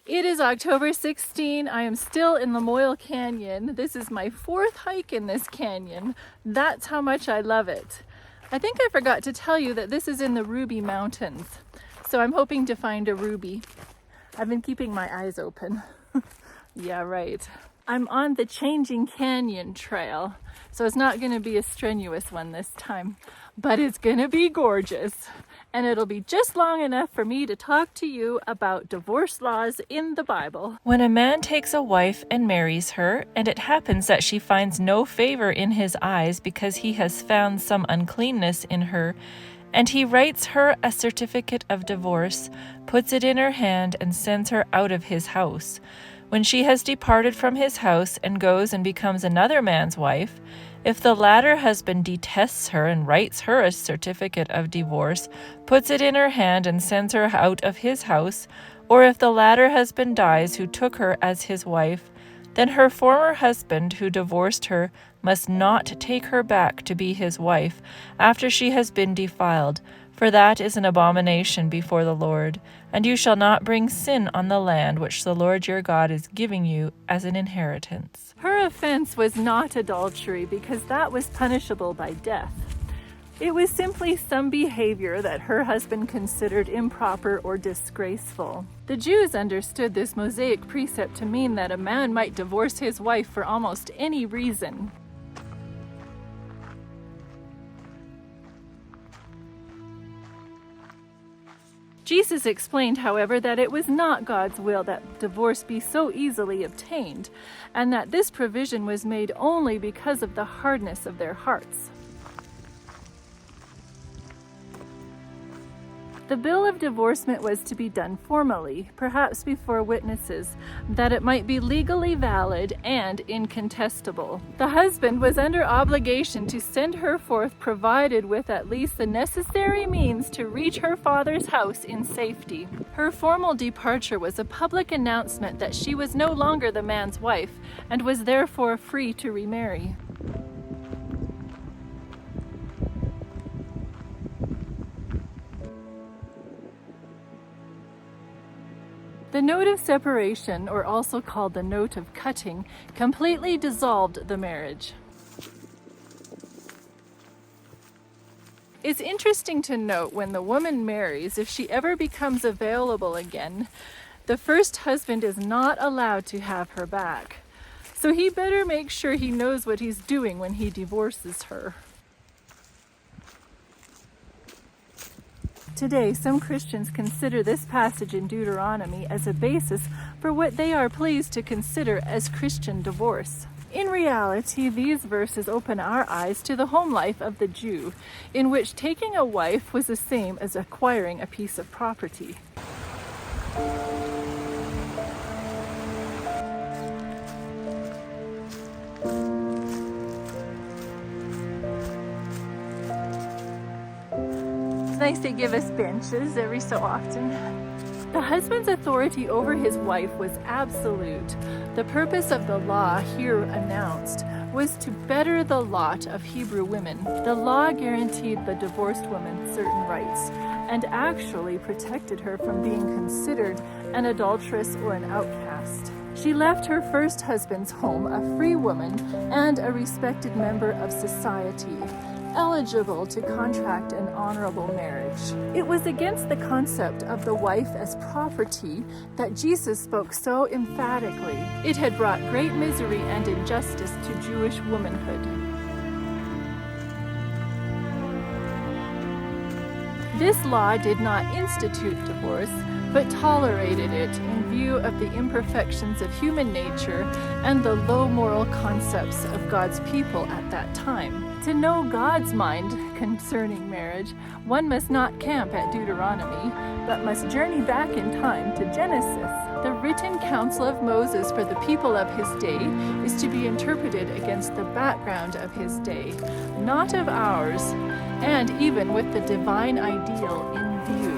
It is October 16. I am still in Lamoille Canyon. This is my 4th hike in this canyon. That's how much I love it. I think I forgot to tell you that this is in the Ruby Mountains. So I'm hoping to find a ruby. I've been keeping my eyes open. Yeah, right. I'm on the Changing Canyon Trail, so it's not going to be a strenuous one this time, but it's going to be gorgeous. And it'll be just long enough for me to talk to you about divorce laws in the Bible. When a man takes a wife and marries her, and it happens that she finds no favor in his eyes because he has found some uncleanness in her, and he writes her a certificate of divorce, puts it in her hand, and sends her out of his house. When she has departed from his house and goes and becomes another man's wife, if the latter husband detests her and writes her a certificate of divorce, puts it in her hand and sends her out of his house, or if the latter husband dies who took her as his wife, then her former husband who divorced her must not take her back to be his wife after she has been defiled, for that is an abomination before the Lord, and you shall not bring sin on the land which the Lord your God is giving you as an inheritance. Her offense was not adultery because that was punishable by death. It was simply some behavior that her husband considered improper or disgraceful. The Jews understood this Mosaic precept to mean that a man might divorce his wife for almost any reason. Jesus explained, however, that it was not God's will that divorce be so easily obtained, and that this provision was made only because of the hardness of their hearts. The bill of divorcement was to be done formally, perhaps before witnesses, that it might be legally valid and incontestable. The husband was under obligation to send her forth provided with at least the necessary means to reach her father's house in safety. Her formal departure was a public announcement that she was no longer the man's wife and was therefore free to remarry. The note of separation, or also called the note of cutting, completely dissolved the marriage. It's interesting to note when the woman marries, if she ever becomes available again, the first husband is not allowed to have her back. So he better make sure he knows what he's doing when he divorces her. Today, some Christians consider this passage in Deuteronomy as a basis for what they are pleased to consider as Christian divorce. In reality, these verses open our eyes to the home life of the Jew, in which taking a wife was the same as acquiring a piece of property. It's nice to give us benches every so often. The husband's authority over his wife was absolute. The purpose of the law here announced was to better the lot of Hebrew women. The law guaranteed the divorced woman certain rights and actually protected her from being considered an adulteress or an outcast. She left her first husband's home a free woman and a respected member of society, eligible to contract an honorable marriage. It was against the concept of the wife as property that Jesus spoke so emphatically. It had brought great misery and injustice to Jewish womanhood. This law did not institute divorce, but tolerated it in view of the imperfections of human nature and the low moral concepts of God's people at that time. To know God's mind concerning marriage, one must not camp at Deuteronomy, but must journey back in time to Genesis. The written counsel of Moses for the people of his day is to be interpreted against the background of his day, not of ours, and even with the divine ideal in view.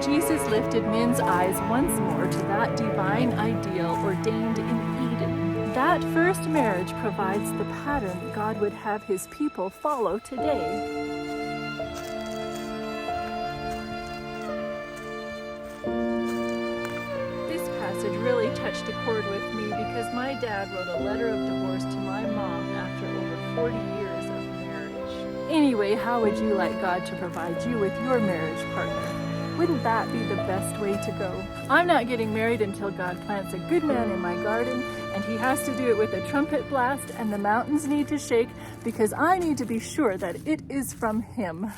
Jesus lifted men's eyes once more to that divine ideal ordained in Eden. That first marriage provides the pattern God would have his people follow today. This passage really touched a chord with me because my dad wrote a letter of divorce to my mom after over 40 years of marriage. Anyway, how would you like God to provide you with your marriage partner? Wouldn't that be the best way to go? I'm not getting married until God plants a good man in my garden, and he has to do it with a trumpet blast, and the mountains need to shake because I need to be sure that it is from him.